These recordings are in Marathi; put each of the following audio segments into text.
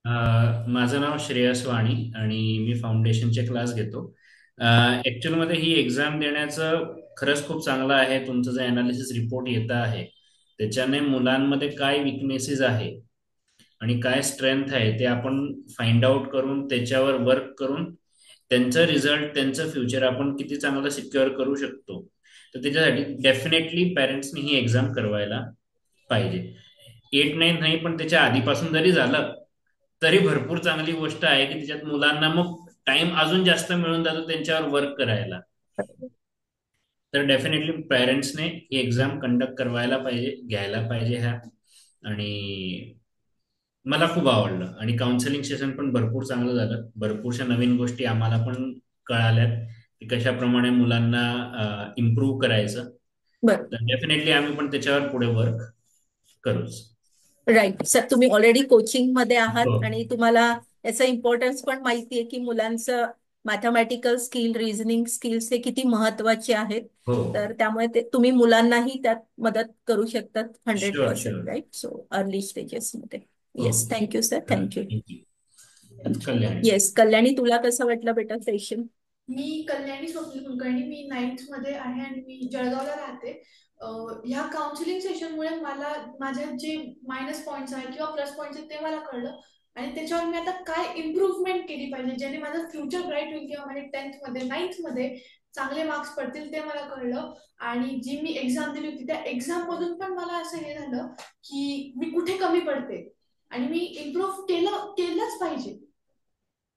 माझं नाव श्रेयस वाणी आणि मी फाउंडेशनचे क्लास घेतो. ॲक्च्युअलमध्ये ही एक्झाम देण्याचं खरंच खूप चांगलं आहे. तुमचं जे अनालिसिस रिपोर्ट येतं आहे त्याच्याने मुलांमध्ये काय विकनेसेस आहे आणि काय स्ट्रेंथ आहे ते आपण फाइंड आउट करून त्याच्यावर वर्क करून त्यांचं रिझल्ट त्यांचं फ्युचर आपण किती चांगलं सिक्युअर करू शकतो. तर त्याच्यासाठी डेफिनेटली पॅरेंट्सनी ही एक्झाम करवायला पाहिजे. 8-9 नाही पण त्याच्या आधीपासून जरी झालं तरी भरपूर चांगली गोष्ट आहे की त्याच्यात मुलांना मग टाइम अजून जास्त मिळून जातो त्यांच्यावर वर्क करायला. तर डेफिनेटली पॅरेंट्सने ही एक्झाम कंडक्ट करवायला पाहिजे, घ्यायला पाहिजे ह्या. आणि मला खूप आवडलं आणि काउन्सिलिंग सेशन पण भरपूर चांगलं झालं. भरपूरशा नवीन गोष्टी आम्हाला पण कळाल्यात की कशाप्रमाणे मुलांना इम्प्रूव्ह करायचं. बरं. तर डेफिनेटली आम्ही पण त्याच्यावर पुढे वर्क करूच. राईट सर, तुम्ही ऑलरेडी कोचिंग मध्ये हो. आहात आणि तुम्हाला याचा इम्पॉर्टन्स पण माहिती आहे की मुलांचं मॅथमॅटिकल स्किल, रिझनिंग स्किल्स हे किती महत्वाचे आहेत. हो. तर त्यामुळे तुम्ही मुलांनाही त्यात मदत करू शकतात hundred sure percent sure. Right. So early stages मध्ये. हो. Yes, thank you sir, thank you. Thank you. Kalyani. Yes, Kalyani, तुला कसं वाटलं बेटा सेशन? मी कल्याणी स्वप्नील कुलकर्णी. मी 9th मध्ये आहे आणि मी जळगावला राहते. ह्या काउन्सिलिंग सेशनमुळे मला माझ्या जे मायनस पॉईंट्स आहेत किंवा प्लस पॉईंट्स आहेत ते मला कळलं आणि त्याच्यावर मी आता काय इम्प्रूव्हमेंट केली पाहिजे ज्याने माझं फ्युचर ब्राईट होईल किंवा माझे 10th मध्ये 9th मध्ये चांगले मार्क्स पडतील ते मला कळलं. आणि जी मी एक्झाम दिली होती त्या एक्झाम मधून पण मला असं हे झालं की मी कुठे कमी पडते आणि मी इम्प्रूव्ह केलंच पाहिजे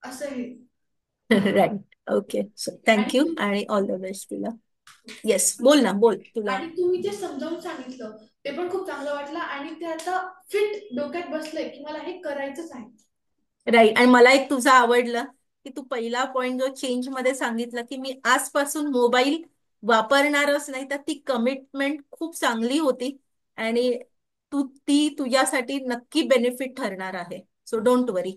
असं हे. राईट. ओके, सो थँक्यू आणि आणि ऑल द बेस्ट तुला. येस, बोल ना, बोल तुला. आणि तुम्ही जे समजावून सांगितलं ते पण खूप चांगलं वाटलं आणि ते आता फिट डोक्यात बसलंय की मला हे करायचंच आहे. राईट. आणि मला एक तुझं आवडलं की तू पहिला पॉइंट जो चेंज मध्ये सांगितलं की मी आजपासून मोबाईल वापरणारच नाही, तर ती कमिटमेंट खूप चांगली होती आणि ती तुझ्यासाठी नक्की बेनिफिट ठरणार आहे. सो डोंट वरी.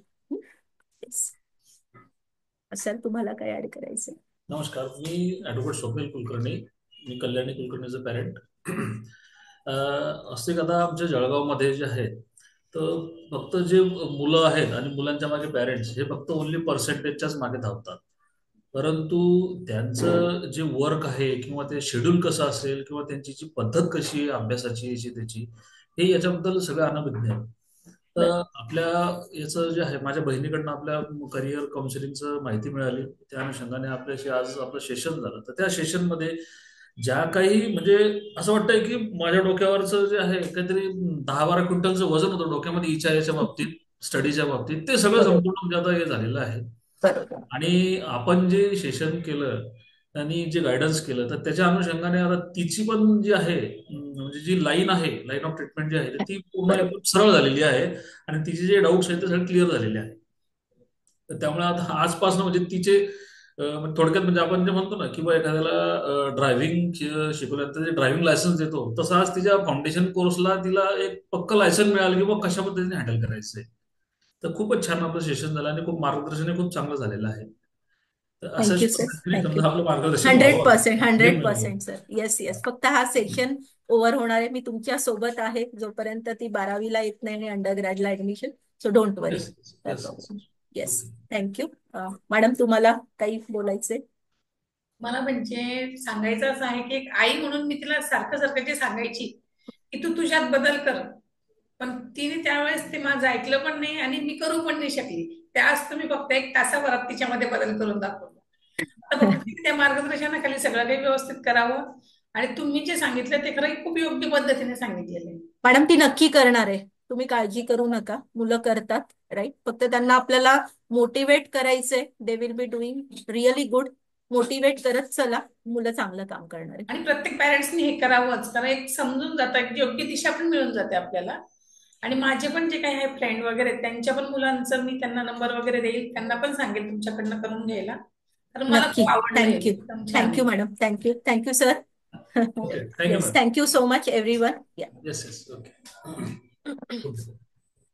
असेल तुम्हाला काय ऍड करायचं? नमस्कार, मी ॲडव्होकेट स्वप्नील कुलकर्णी. मी कल्याणी कुलकर्णीचं पॅरेंट. असते का आता आमच्या जळगावमध्ये जे आहे तर फक्त जे मुलं आहेत आणि मुलांच्या मागे पॅरेंट्स हे फक्त ओन्ली पर्सेंटेजच्याच मागे धावतात. परंतु त्यांचं जे वर्क आहे किंवा ते शेड्यूल कसं असेल किंवा त्यांची जी पद्धत कशी आहे अभ्यासाची याची त्याची हे याच्याबद्दल सगळं अनभिज्ञ आहे. तर आपल्या याचं जे आहे माझ्या बहिणीकडनं आपल्या करिअर काउन्सिलिंगचं माहिती मिळाली, त्या अनुषंगाने आपल्याशी आज आपलं सेशन झालं. तर त्या सेशनमध्ये ज्या काही म्हणजे असं वाटतंय की माझ्या डोक्यावरचं जे आहे काहीतरी 10-12 क्विंटलचं वजन होतं डोक्यामध्ये याच्या बाबतीत, स्टडीच्या बाबतीत, ते सगळं बरोबर. संपूर्ण म्हणजे आता हे झालेलं आहे. बरोबर. आणि आपण जे सेशन केलं आणि जे गायडन्स केलं तर त्याच्या अनुषंगाने आता तिची पण जी आहे म्हणजे जी लाईन आहे, लाईन ऑफ ट्रीटमेंट जी आहे तर ती पूर्ण बरोबर. एकदम सरळ झालेली आहे आणि तिचे जे डाऊट्स आहेत ते सगळे क्लिअर झालेले आहे. तर त्यामुळे आता आजपासून म्हणजे तिचे म्हणजे थोडक्यात म्हणजे आपण जे म्हणतो ना की बा एखाद्याला ड्रायव्हिंग शिकवल्यानंतर जे ड्रायव्हिंग लायसन्स देतो तसं आज तिच्या फाउंडेशन कोर्सला तिला एक पक्क लायसन मिळालं की बा कशा पद्धतीने हँडल करायचंय. तर खूपच छान आपलं सेशन झालं आणि खूप मार्गदर्शनही खूप चांगलं झालेलं आहे. तर थँक्यू अशाच सर, पद्धतीने थँक्यू. समजा आपलं मार्गदर्शन हंड्रेड व्हावं पर्सेंट, हे हंड्रेड मला वाटतं. Percent sir. Yes, yes. फक्त हा सेक्शन ओव्हर होणार आहे. मी तुमच्या सोबत आहे जोपर्यंत ती 12वीला येत नाही आणि अंडर ग्रॅडला admission. So don't worry. Yes yes. Yes, thank you. Madam, तुम्हाला काही बोलायचंय? मला म्हणजे सांगायचं असं आहे की एक आई म्हणून मी तिला सारखं सारखं ते सांगायची की तू तुझ्यात बदल कर. पण तिने त्यावेळेस ते माझं ऐकलं पण नाही आणि मी करू पण नाही शकली. त्याच तुम्ही फक्त एक तासाभरात तिच्यामध्ये बदल करून दाखवला. आता फक्त तिने त्या मार्गदर्शनाखाली सगळं काही व्यवस्थित करावं आणि तुम्ही जे सांगितलं ते खरं खूप योग्य पद्धतीने सांगितलेलं आहे. मॅडम, ती नक्की करणार आहे. तुम्ही काळजी करू नका. मुलं करतात. राईट. फक्त त्यांना आपल्याला मोटिवेट करायचंय. They will be doing really good. Motivate करत चला. मुलं चांगलं काम करणार आहे. आणि प्रत्येक पॅरेंट्सनी हे करावंच, कारण एक समजून जातं की योग्य दिशा पण मिळून जाते आपल्याला. आणि माझे पण जे काही आहे फ्रेंड वगैरे त्यांच्या पण मुलांचं मी त्यांना नंबर वगैरे देईल, त्यांना पण सांगेल तुमच्याकडनं करून घ्यायला. तर मला नक्की. खूप आवडलं हे, थँक्यू. एकदम छान थँक्यू आहे. Madam. Thank you. Thank you sir. Okay, thank you yes, ma'am. Thank you so much everyone. Yes yes. Okay.